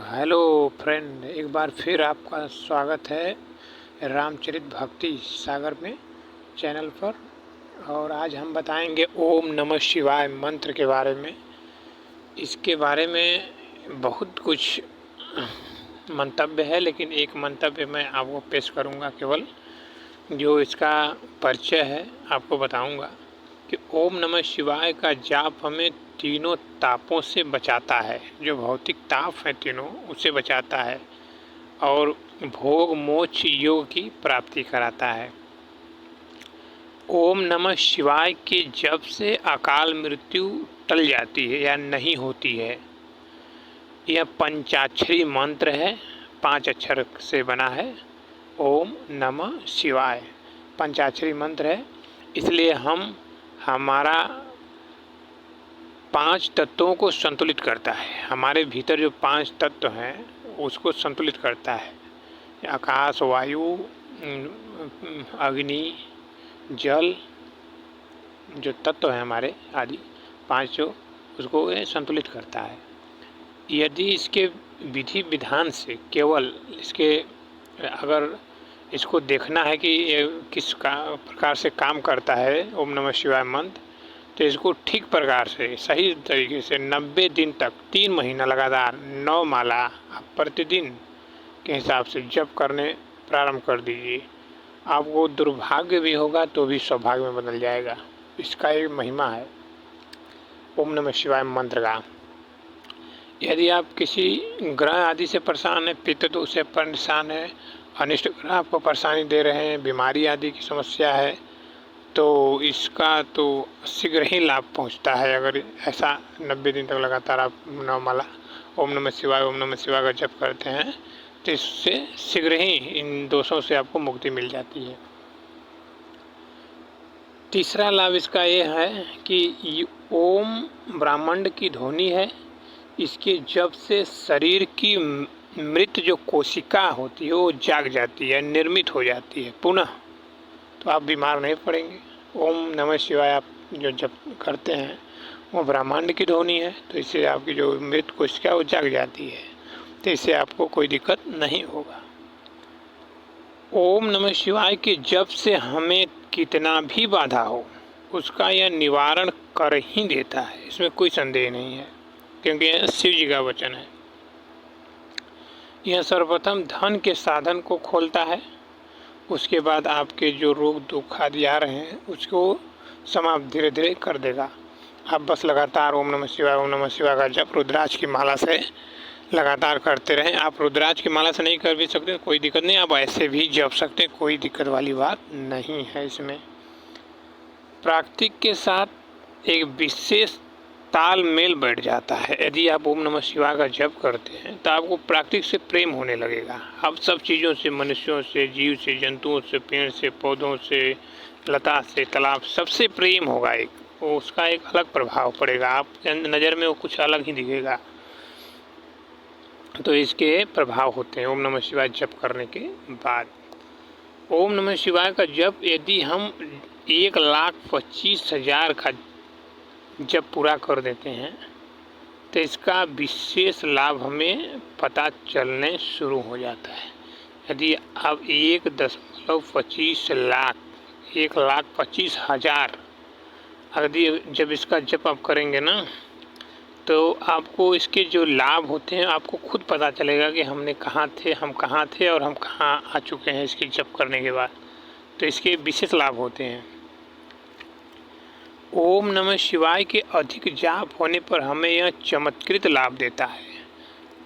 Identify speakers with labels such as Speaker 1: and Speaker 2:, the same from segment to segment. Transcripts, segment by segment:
Speaker 1: Hello friend, एक बार फिर आपका स्वागत है रामचरित भक्ति सागर में चैनल पर। और आज हम बताएंगे ओम नमः शिवाय मंत्र के बारे में। इसके बारे में बहुत कुछ मंतव्य है, लेकिन एक मंतव्य मैं आपको पेश करूंगा। केवल जो इसका परिचय है आपको बताऊंगा कि ओम नमः शिवाय का जाप हमें तीनों तापों से बचाता है। जो भौतिक ताप है तीनों, उससे बचाता है और भोग मोक्ष योग की प्राप्ति कराता है। ओम नमः शिवाय के जप से अकाल मृत्यु टल जाती है या नहीं होती है। यह पंचाक्षरी मंत्र है, 5 अक्षर से बना है। ओम नमः शिवाय पंचाक्षरी मंत्र है, इसलिए हमारा 5 तत्वों को संतुलित करता है। हमारे भीतर जो 5 तत्व हैं उसको संतुलित करता है। आकाश, वायु, अग्नि, जल, जो तत्व हैं हमारे आदि 5, जो उसको ये संतुलित करता है। यदि इसके विधि विधान से केवल अगर इसको देखना है कि ये किस प्रकार से काम करता है ओम नमः शिवाय मंत्र, तो इसको ठीक प्रकार से सही तरीके से 90 दिन तक 3 महीना लगातार 9 माला आप प्रतिदिन के हिसाब से जप करने प्रारंभ कर दीजिए। आपको दुर्भाग्य भी होगा तो भी सौभाग्य में बदल जाएगा। इसका एक महिमा है ओम नमः शिवाय मंत्र का। यदि आप किसी ग्रह आदि से परेशान है, पित्त दोष से परेशान है, अनिष्ट ग्रह आपको परेशानी दे रहे हैं, बीमारी आदि की समस्या है, तो इसका तो शीघ्र ही लाभ पहुंचता है। अगर ऐसा 90 दिन तक लगातार आप 9 माला ओम नमः शिवाय का जप करते हैं, तो इससे शीघ्र ही इन दोषों से आपको मुक्ति मिल जाती है। तीसरा लाभ इसका ये है कि ओम ब्रह्मांड की ध्वनि है। इसके जप से शरीर की मृत जो कोशिका होती है वो जाग जाती है, निर्मित हो जाती है पुनः, तो आप बीमार नहीं पड़ेंगे। ओम नमः शिवाय आप जो जप करते हैं वो ब्रह्मांड की ध्वनि है, तो इससे आपकी जो मृत कोशिका वो जाग जाती है, तो इससे आपको कोई दिक्कत नहीं होगा। ओम नमः शिवाय के जप से हमें कितना भी बाधा हो उसका यह निवारण कर ही देता है, इसमें कोई संदेह नहीं है, क्योंकि यह शिव जी का वचन है। यह सर्वप्रथम धन के साधन को खोलता है, उसके बाद आपके जो रोग दुख आदि आ रहे हैं उसको समाप्त धीरे धीरे कर देगा। आप बस लगातार ओम नमः शिवाय का जप रुद्राक्ष की माला से लगातार करते रहें। आप रुद्राक्ष की माला से नहीं कर भी सकते, कोई दिक्कत नहीं, आप ऐसे भी जप सकते, कोई दिक्कत वाली बात नहीं है। इसमें प्राकृतिक के साथ एक विशेष तालमेल बैठ जाता है। यदि आप ओम नमः शिवाय का जप करते हैं तो आपको प्राकृतिक से प्रेम होने लगेगा। आप सब चीज़ों से, मनुष्यों से, जीव से, जंतुओं से, पेड़ से, पौधों से, लता से, तालाब, सबसे प्रेम होगा। उसका एक अलग प्रभाव पड़ेगा, आप नज़र में वो कुछ अलग ही दिखेगा। तो इसके प्रभाव होते हैं ओम नमः शिवाय जप करने के बाद। ओम नमः शिवाय का जप यदि हम 1,25,000 का जब पूरा कर देते हैं तो इसका विशेष लाभ हमें पता चलने शुरू हो जाता है। यदि आप 1.25 लाख 1,25,000 यदि जब इसका जप आप करेंगे ना, तो आपको इसके जो लाभ होते हैं आपको खुद पता चलेगा कि हम कहाँ थे और हम कहाँ आ चुके हैं इसके जप करने के बाद। तो इसके विशेष लाभ होते हैं। ओम नमः शिवाय के अधिक जाप होने पर हमें यह चमत्कृत लाभ देता है।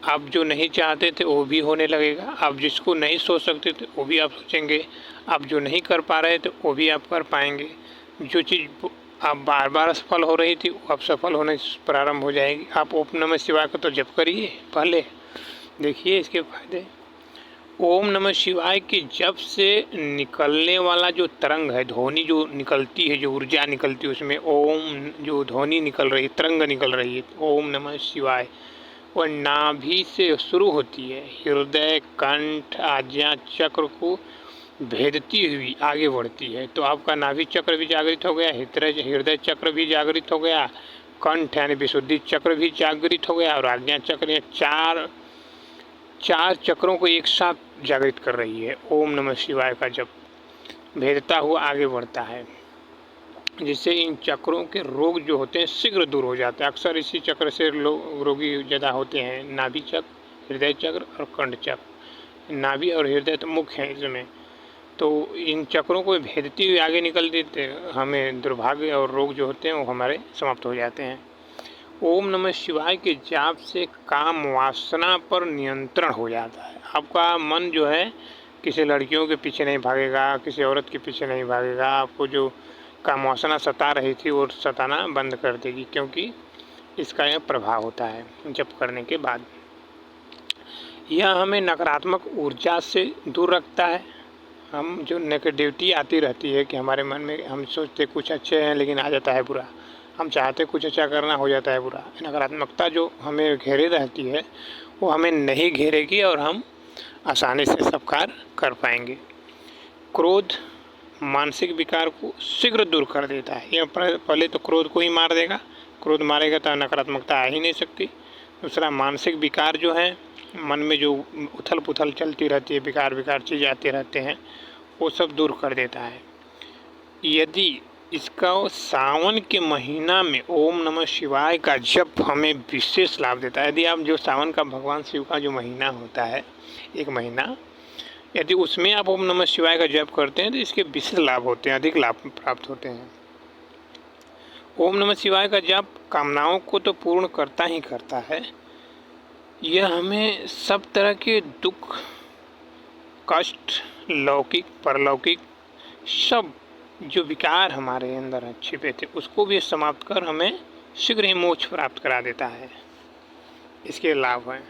Speaker 1: आप जो नहीं चाहते थे वो भी होने लगेगा, आप जिसको नहीं सोच सकते थे वो भी आप सोचेंगे, आप जो नहीं कर पा रहे थे वो भी आप कर पाएंगे। जो चीज़ आप बार बार असफल हो रही थी वो अब सफल होने प्रारंभ हो जाएगी। आप ओम नमः शिवाय का तो जप करिए, पहले देखिए इसके फायदे। ओम नमः शिवाय के जप से निकलने वाला जो तरंग है, ध्वनि जो निकलती है, जो ऊर्जा निकलती है, उसमें ओम जो ध्वनि निकल रही है, तरंग निकल रही है, ओम नमः शिवाय, वह नाभि से शुरू होती है, हृदय, कंठ, आज्ञा चक्र को भेदती हुई आगे बढ़ती है। तो आपका नाभि चक्र भी जागृत हो गया, हृदय चक्र भी जागृत हो गया, कंठ यानी विशुद्धि चक्र भी जागृत हो गया, और आज्ञा चक्र, 4 4 चक्रों को एक साथ जागृत कर रही है। ओम नमः शिवाय का जप भेदता हुआ आगे बढ़ता है, जिससे इन चक्रों के रोग जो होते हैं शीघ्र दूर हो जाते हैं। अक्सर इसी चक्र से रोगी ज़्यादा होते हैं। नाभि चक्र, हृदय चक्र और कंठ चक्र। नाभि और हृदय तो मुख्य है इसमें, तो इन चक्रों को भेदती हुई आगे निकल देते, हमें दुर्भाग्य और रोग जो होते हैं वो हमारे समाप्त हो जाते हैं। ओम नमः शिवाय के जाप से काम वासना पर नियंत्रण हो जाता है। आपका मन जो है किसी लड़कियों के पीछे नहीं भागेगा, किसी औरत के पीछे नहीं भागेगा। आपको जो काम वासना सता रही थी वो सताना बंद कर देगी, क्योंकि इसका यह प्रभाव होता है जप करने के बाद। यह हमें नकारात्मक ऊर्जा से दूर रखता है। हम जो नेगेटिविटी आती रहती है कि हमारे मन में, हम सोचते कुछ अच्छे हैं लेकिन आ जाता है बुरा, हम चाहते कुछ अच्छा करना, हो जाता है बुरा। नकारात्मकता जो हमें घेरे रहती है वो हमें नहीं घेरेगी और हम आसानी से सब कार्य कर पाएंगे। क्रोध मानसिक विकार को शीघ्र दूर कर देता है। यह पहले तो क्रोध को ही मार देगा, क्रोध मारेगा तो नकारात्मकता आ ही नहीं सकती। दूसरा, मानसिक विकार जो है, मन में जो उथल पुथल चलती रहती है, विकार चीज़ आते रहते हैं, वो सब दूर कर देता है। यदि इसका सावन के महीना में ओम नमः शिवाय का जप हमें विशेष लाभ देता है। यदि आप जो सावन का भगवान शिव का जो महीना होता है, एक महीना, यदि उसमें आप ओम नमः शिवाय का जप करते हैं तो इसके विशेष लाभ होते हैं, अधिक लाभ प्राप्त होते हैं। ओम नमः शिवाय का जप कामनाओं को तो पूर्ण करता ही करता है, यह हमें सब तरह के दुख, कष्ट, लौकिक परलौकिक, सब जो विकार हमारे अंदर छिपे थे उसको भी समाप्त कर हमें शीघ्र ही मोक्ष प्राप्त करा देता है। इसके लाभ हैं।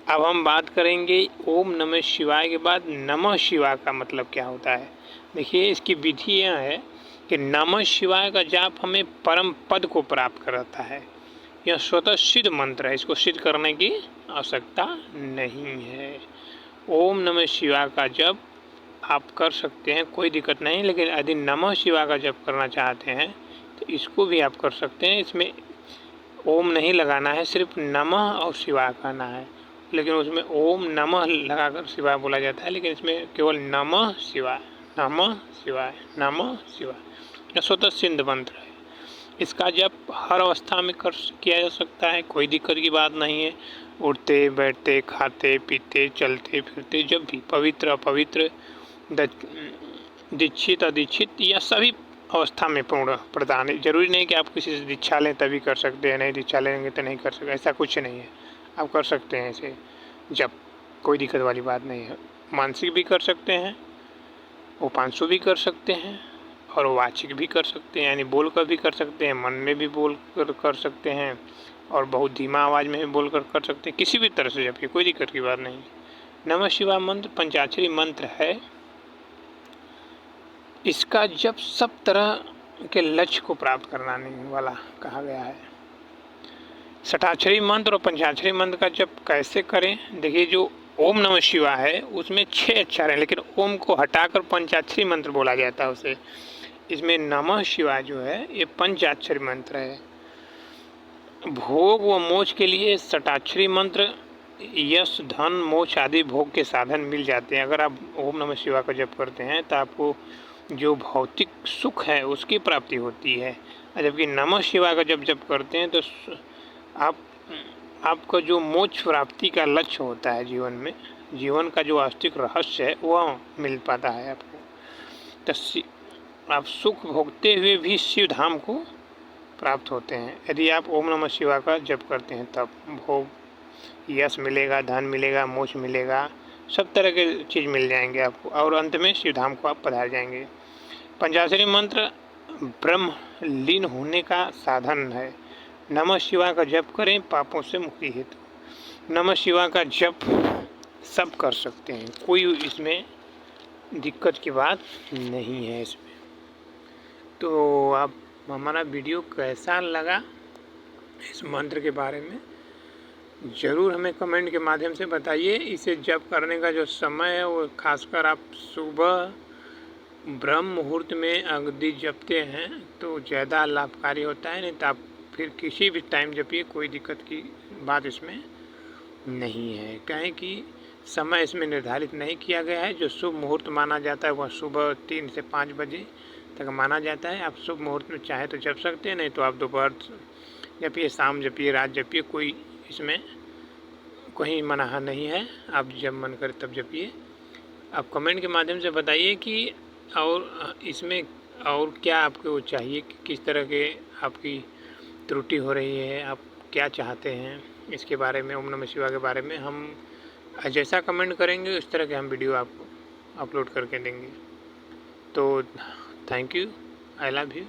Speaker 1: अब हम बात करेंगे ओम नमः शिवाय के बाद नमः शिवाय का मतलब क्या होता है। देखिए, इसकी विधि यह है कि नमः शिवाय का जाप हमें परम पद को प्राप्त कराता है। यह स्वतः सिद्ध मंत्र है, इसको सिद्ध करने की आवश्यकता नहीं है। ओम नमः शिवाय का जप आप कर सकते हैं, कोई दिक्कत नहीं। लेकिन यदि नमः शिवाय का जप करना चाहते हैं तो इसको भी आप कर सकते हैं। इसमें ओम नहीं लगाना है, सिर्फ नमः और शिवाय कहना है। लेकिन उसमें ओम नमः लगाकर शिवाय बोला जाता है, लेकिन इसमें केवल नमः शिवाय, नमः शिवाय, नमः शिवाय। यह स्वतः सिद्ध मंत्र है। इसका जप हर अवस्था में किया जा सकता है, कोई दिक्कत की बात नहीं है। उठते बैठते, खाते पीते, चलते फिरते, जब भी, पवित्र अपवित्र, दीक्षित अदीक्षित, यह सभी अवस्था में पूर्ण प्रदान है। जरूरी नहीं कि आप किसी से दीक्षा लें तभी कर सकते हैं, नहीं दीक्षा लेंगे तो नहीं कर सकते, ऐसा कुछ नहीं है। आप कर सकते हैं इसे जब, कोई दिक्कत वाली बात नहीं है। मानसिक भी कर सकते हैं, उपांशु भी कर सकते हैं और वाचिक भी कर सकते हैं, यानी बोल कर भी कर सकते हैं, मन में भी बोल कर सकते हैं और बहुत धीमा आवाज़ में भी बोल कर सकते हैं। किसी भी तरह से जब, कोई दिक्कत की बात नहीं। नमः शिवाय मंत्र पंचाक्षरी मंत्र है। इसका जप सब तरह के लक्ष्य को प्राप्त कराने वाला कहा गया है। षटाक्षरी मंत्र और पंचाक्षरी मंत्र का जप कैसे करें। देखिए, जो ओम नमः शिवाय है उसमें 6 अक्षर हैं, लेकिन ओम को हटाकर पंचाक्षरी मंत्र बोला जाता है उसे। इसमें नमः शिवाय जो है ये पंचाक्षरी मंत्र है। भोग व मोक्ष के लिए षटाक्षरी मंत्र यश धन मोक्ष आदि भोग के साधन मिल जाते हैं। अगर आप ओम नमः शिवाय का जप करते हैं तो आपको जो भौतिक सुख है उसकी प्राप्ति होती है। जबकि नमः शिवाय का जप करते हैं तो आपका जो मोक्ष प्राप्ति का लक्ष्य होता है जीवन में, जीवन का जो वास्तविक रहस्य है वह मिल पाता है आपको। तो आप सुख भोगते हुए भी शिव धाम को प्राप्त होते हैं यदि आप ओम नमः शिवाय का जप करते हैं। तब भोग, यश मिलेगा, धन मिलेगा, मोक्ष मिलेगा, सब तरह के चीज़ मिल जाएंगे आपको और अंत में शिव धाम को आप पधार जाएंगे। पंचाक्षरी मंत्र ब्रह्म लीन होने का साधन है। नमः शिवाय का जप करें पापों से मुक्ति हेतु। नमः शिवाय का जप सब कर सकते हैं, कोई इसमें दिक्कत की बात नहीं है इसमें। तो आप हमारा वीडियो कैसा लगा इस मंत्र के बारे में ज़रूर हमें कमेंट के माध्यम से बताइए। इसे जप करने का जो समय है वो खासकर आप सुबह ब्रह्म मुहूर्त में अगदी जपते हैं तो ज़्यादा लाभकारी होता है, नहीं तो आप फिर किसी भी टाइम जपिए, कोई दिक्कत की बात इसमें नहीं है। कहें कि समय इसमें निर्धारित नहीं किया गया है। जो शुभ मुहूर्त माना जाता है वह सुबह 3 से 5 बजे तक माना जाता है। आप शुभ मुहूर्त में चाहे तो जप सकते हैं, नहीं तो आप दोपहर जपिए, शाम जपिए, रात जपिए, कोई इसमें कोई मना नहीं है। आप जब मन करे तब जपिए। आप कमेंट के माध्यम से बताइए कि और इसमें और क्या आपको चाहिए, कि किस तरह के आपकी त्रुटि हो रही है, आप क्या चाहते हैं इसके बारे में, ओम नमः शिवाय के बारे में। हम जैसा कमेंट करेंगे उस तरह के हम वीडियो आपको अपलोड करके देंगे। तो thank you, I love you.